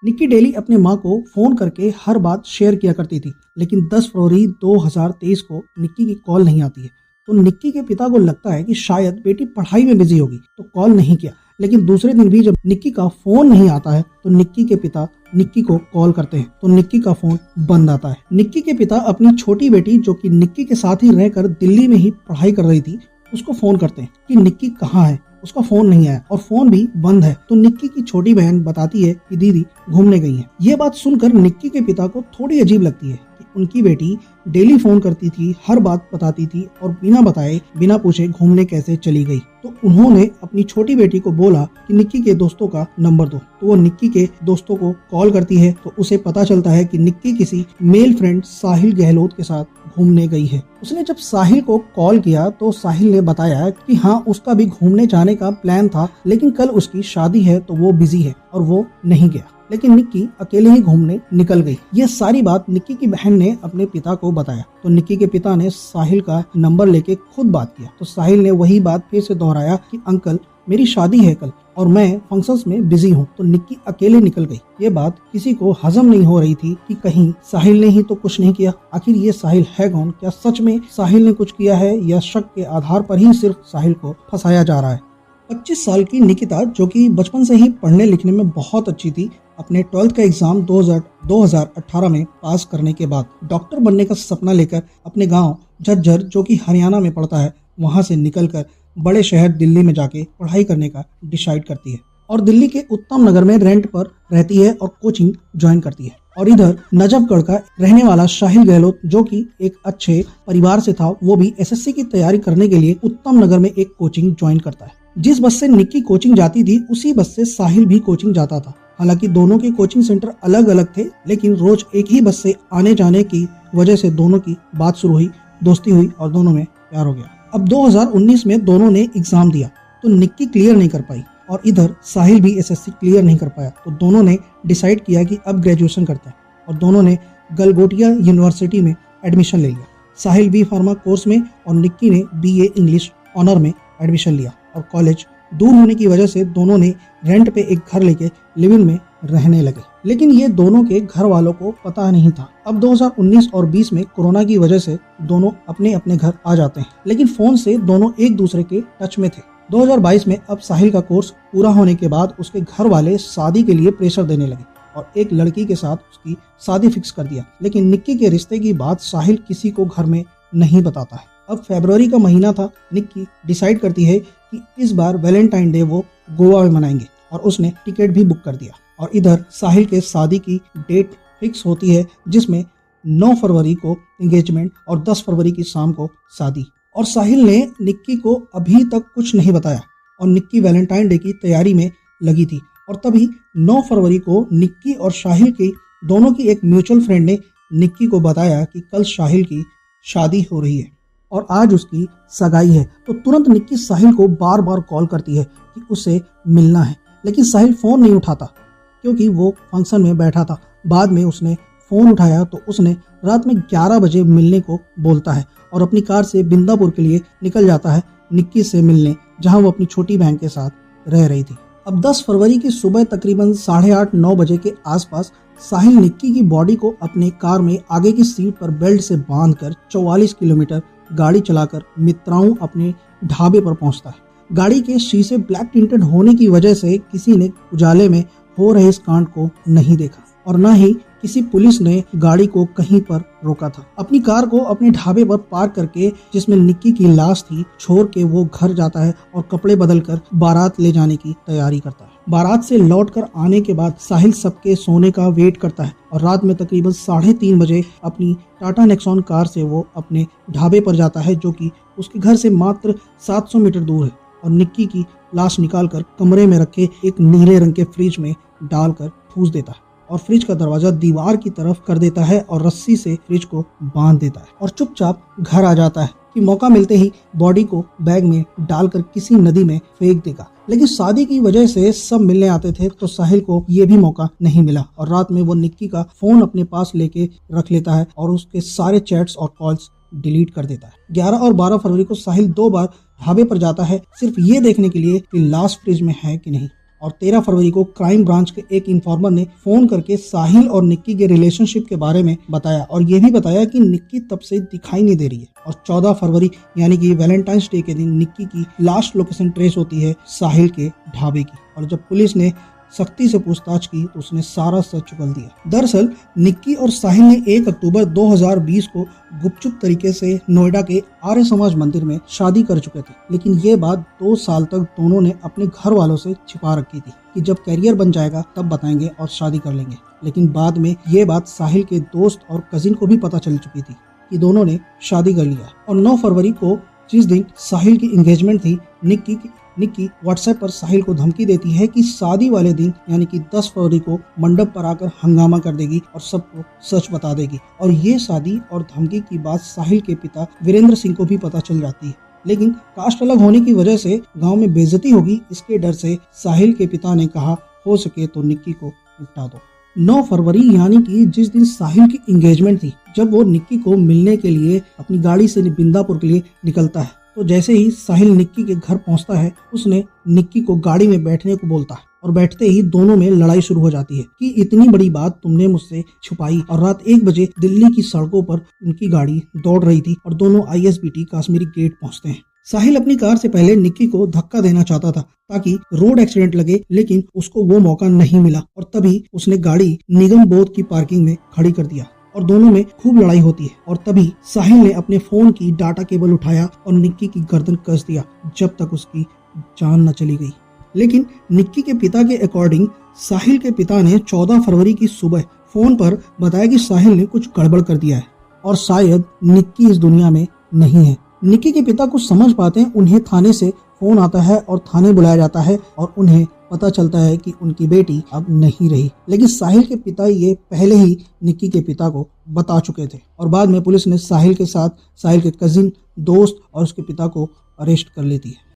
Nikki daily अपने माँ को फोन करके हर बात शेयर किया करती थी, लेकिन 10 फरवरी 2023 को निक्की की कॉल नहीं आती है। तो निक्की के पिता को लगता है कि शायद बेटी पढ़ाई में बिजी होगी, तो कॉल नहीं किया। लेकिन दूसरे दिन भी जब निक्की का फोन नहीं आता है तो निक्की के पिता निक्की को कॉल करते हैं, तो निक्की का फोन बंद आता है। निक्की के पिता अपनी छोटी बेटी, जो कि निक्की के साथ ही रहकर दिल्ली में ही पढ़ाई कर रही थी, उसको फोन करते हैं कि निक्की कहाँ है। उसका फोन नहीं आया और फोन भी बंद है। तो निक्की की छोटी बहन बताती है कि दीदी घूमने गई है। ये बात सुनकर निक्की के पिता को थोड़ी अजीब लगती है कि उनकी बेटी डेली फोन करती थी, हर बात बताती थी और बिना बताए बिना पूछे घूमने कैसे चली गई। तो उन्होंने अपनी छोटी बेटी को बोला कि निक्की के दोस्तों का नंबर दो। तो वो निक्की के दोस्तों को कॉल करती है, तो उसे पता चलता है कि निक्की किसी मेल फ्रेंड साहिल गहलोत के साथ घूमने गई है। उसने जब साहिल को कॉल किया तो साहिल ने बताया कि हाँ, उसका भी घूमने जाने का प्लान था, लेकिन कल उसकी शादी है तो वो बिजी है और वो नहीं गया। लेकिन निक्की अकेले ही घूमने निकल गई। ये सारी बात निक्की की बहन ने अपने पिता को बताया। तो निक्की के पिता ने साहिल का नंबर लेके खुद बात किया। तो साहिल ने वही बात फिर से दोहराया कि अंकल, मेरी शादी है कल और मैं फंक्शंस में बिजी हूँ। तो निक्की अकेले निकल गई। ये बात किसी को हजम नहीं हो रही थी कि कहीं साहिल ने ही तो कुछ नहीं किया। आखिर ये साहिल है कौन? क्या सच में साहिल ने कुछ किया है या शक के आधार पर ही सिर्फ साहिल को फंसाया जा रहा है? 25 साल की निकिता, जो कि बचपन से ही पढ़ने लिखने में बहुत अच्छी थी, अपने 12th का एग्जाम 2018 में पास करने के बाद डॉक्टर बनने का सपना लेकर अपने गांव झज्जर, जो कि हरियाणा में पड़ता है, वहां से निकलकर बड़े शहर दिल्ली में जाके पढ़ाई करने का डिसाइड करती है और दिल्ली के उत्तम नगर में रेंट पर रहती है और कोचिंग ज्वाइन करती है। और इधर नजफगढ़ का रहने वाला साहिल गहलोत, जो कि एक अच्छे परिवार से था, वो भी एसएससी की तैयारी करने के लिए उत्तम नगर में एक कोचिंग ज्वाइन करता है। जिस बस से निक्की कोचिंग जाती थी उसी बस से साहिल भी कोचिंग जाता था। हालांकि दोनों के कोचिंग सेंटर अलग अलग थे, लेकिन रोज एक ही बस से आने जाने की वजह से दोनों की बात शुरू हुई, दोस्ती हुई और दोनों में प्यार हो गया। अब 2019 में दोनों ने एग्जाम दिया तो निक्की क्लियर नहीं कर पाई और इधर साहिल भी एसएससी क्लियर नहीं कर पाया। तो दोनों ने डिसाइड किया कि अब ग्रेजुएशन करते हैं और दोनों ने गलगोटिया यूनिवर्सिटी में एडमिशन ले लिया। साहिल बी फार्मा कोर्स में और निक्की ने बीए इंग्लिश ऑनर में एडमिशन लिया। और कॉलेज दूर होने की वजह से दोनों ने रेंट पे एक घर लेके लिव इन में रहने लगे। लेकिन ये दोनों के घर वालों को पता नहीं था। अब 2019 और 20 में कोरोना की वजह से दोनों अपने अपने घर आ जाते हैं, लेकिन फोन से दोनों एक दूसरे के टच में थे। 2022 में अब साहिल का कोर्स पूरा होने के बाद उसके घर वाले शादी के लिए प्रेशर देने लगे और एक लड़की के साथ उसकी शादी फिक्स कर दिया। लेकिन निक्की के रिश्ते की बात साहिल किसी को घर में नहीं बताता है। अब फरवरी का महीना था। निक्की डिसाइड करती है कि इस बार वैलेंटाइन डे वो गोवा में मनाएंगे और उसने टिकट भी बुक कर दिया। और इधर साहिल के शादी की डेट फिक्स होती है, जिसमें 9 फरवरी को एंगेजमेंट और 10 फरवरी की शाम को शादी। और साहिल ने निक्की को अभी तक कुछ नहीं बताया और निक्की वैलेंटाइन डे की तैयारी में लगी थी। और तभी 9 फरवरी को निक्की और साहिल की दोनों की एक म्यूचुअल फ्रेंड ने निक्की को बताया कि कल साहिल की शादी हो रही है और आज उसकी सगाई है। तो तुरंत निक्की साहिल को बार बार कॉल करती है कि उसे मिलना है, लेकिन साहिल फोन नहीं उठाता क्योंकि वो फंक्शन में बैठा था। बाद में उसने फोन उठाया तो उसने रात में 11 बजे मिलने को बोलता है और अपनी कार से बिंदापुर के लिए निकल जाता है निक्की से मिलने, जहां वो अपनी छोटी बहन के साथ रह रही थी। अब 10 फरवरी की सुबह तकरीबन 8:30-9 बजे के आसपास साहिल निक्की की बॉडी को अपने कार में आगे की सीट पर बेल्ट से बांधकर 44 किलोमीटर गाड़ी चलाकर मित्राओं अपने ढाबे पर पहुंचता है। गाड़ी के शीशे ब्लैक टिंटेड होने की वजह से किसी ने उजाले में हो रहे इस कांड को नहीं देखा और न ही किसी पुलिस ने गाड़ी को कहीं पर रोका था। अपनी कार को अपने ढाबे पर पार्क करके, जिसमें निक्की की लाश थी, छोड़ के वो घर जाता है और कपड़े बदलकर बारात ले जाने की तैयारी करता है। बारात से लौटकर आने के बाद साहिल सबके सोने का वेट करता है और रात में तकरीबन 3:30 बजे अपनी टाटा नेक्सॉन कार से वो अपने ढाबे पर जाता है, जो कि उसके घर से मात्र 700 मीटर दूर है। और निक्की की लाश निकालकर कमरे में रखे एक नीले रंग के फ्रिज में डालकर ठूस देता है और फ्रिज का दरवाजा दीवार की तरफ कर देता है और रस्सी से फ्रिज को बांध देता है और चुपचाप घर आ जाता है कि मौका मिलते ही बॉडी को बैग में डालकर किसी नदी में फेंक देगा। लेकिन शादी की वजह से सब मिलने आते थे तो साहिल को ये भी मौका नहीं मिला और रात में वो निक्की का फोन अपने पास लेके रख लेता है और उसके सारे चैट्स और कॉल्स डिलीट कर देता है। 11 और 12 फरवरी को साहिल 2 बार ढाबे पर जाता है, सिर्फ ये देखने के लिए कि लाश फ्रिज में है कि नहीं। और 13 फरवरी को क्राइम ब्रांच के एक इन्फॉर्मर ने फोन करके साहिल और निक्की के रिलेशनशिप के बारे में बताया और ये भी बताया कि निक्की तब से दिखाई नहीं दे रही है। और 14 फरवरी यानी कि वैलेंटाइंस डे के दिन निक्की की लास्ट लोकेशन ट्रेस होती है साहिल के ढाबे की। और जब पुलिस ने सख्ती से पूछताछ की तो उसने सारा सच उगल दिया। दरअसल निक्की और साहिल ने 1 अक्टूबर 2020 को गुपचुप तरीके से नोएडा के आर्य समाज मंदिर में शादी कर चुके थे, लेकिन ये बात 2 साल तक दोनों ने अपने घर वालों से छिपा रखी थी कि जब करियर बन जाएगा तब बताएंगे और शादी कर लेंगे। लेकिन बाद में ये बात साहिल के दोस्त और कजिन को भी पता चल चुकी थी कि दोनों ने शादी कर लिया। और 9 फरवरी को जिस दिन साहिल की एंगेजमेंट थी, निक्की व्हाट्सएप पर साहिल को धमकी देती है कि शादी वाले दिन यानी कि 10 फरवरी को मंडप पर आकर हंगामा कर देगी और सबको सच बता देगी। और ये शादी और धमकी की बात साहिल के पिता वीरेंद्र सिंह को भी पता चल जाती है, लेकिन कास्ट अलग होने की वजह से गांव में बेइज्जती होगी, इसके डर से साहिल के पिता ने कहा हो सके तो निक्की को निपटा दो। 9 फरवरी यानी कि जिस दिन साहिल की एंगेजमेंट थी, जब वो निक्की को मिलने के लिए अपनी गाड़ी से बिंदापुर के लिए निकलता है, तो जैसे ही साहिल निक्की के घर पहुंचता है, उसने निक्की को गाड़ी में बैठने को बोलता है और बैठते ही दोनों में लड़ाई शुरू हो जाती है कि इतनी बड़ी बात तुमने मुझसे छुपाई। और रात 1 बजे दिल्ली की सड़कों पर उनकी गाड़ी दौड़ रही थी और दोनों ISBT कश्मीरी गेट पहुंचते हैं। साहिल अपनी कार से पहले निक्की को धक्का देना चाहता था ताकि रोड एक्सीडेंट लगे, लेकिन उसको वो मौका नहीं मिला और तभी उसने गाड़ी निगम बोध की पार्किंग में खड़ी कर दिया और दोनों में खूब लड़ाई होती है। और तभी साहिल ने अपने फोन की डाटा केबल उठाया और निक्की की गर्दन कस दिया जब तक उसकी जान न चली गई। लेकिन निक्की के पिता के अकॉर्डिंग साहिल के पिता ने 14 फरवरी की सुबह फोन पर बताया कि साहिल ने कुछ गड़बड़ कर दिया है और शायद निक्की इस दुनिया में नहीं है। निक्की के पिता कुछ समझ पाते हैं, उन्हें थाने से फोन आता है और थाने बुलाया जाता है और उन्हें पता चलता है कि उनकी बेटी अब नहीं रही। लेकिन साहिल के पिता ये पहले ही निक्की के पिता को बता चुके थे और बाद में पुलिस ने साहिल के साथ साहिल के कजिन, दोस्त और उसके पिता को अरेस्ट कर लेती है।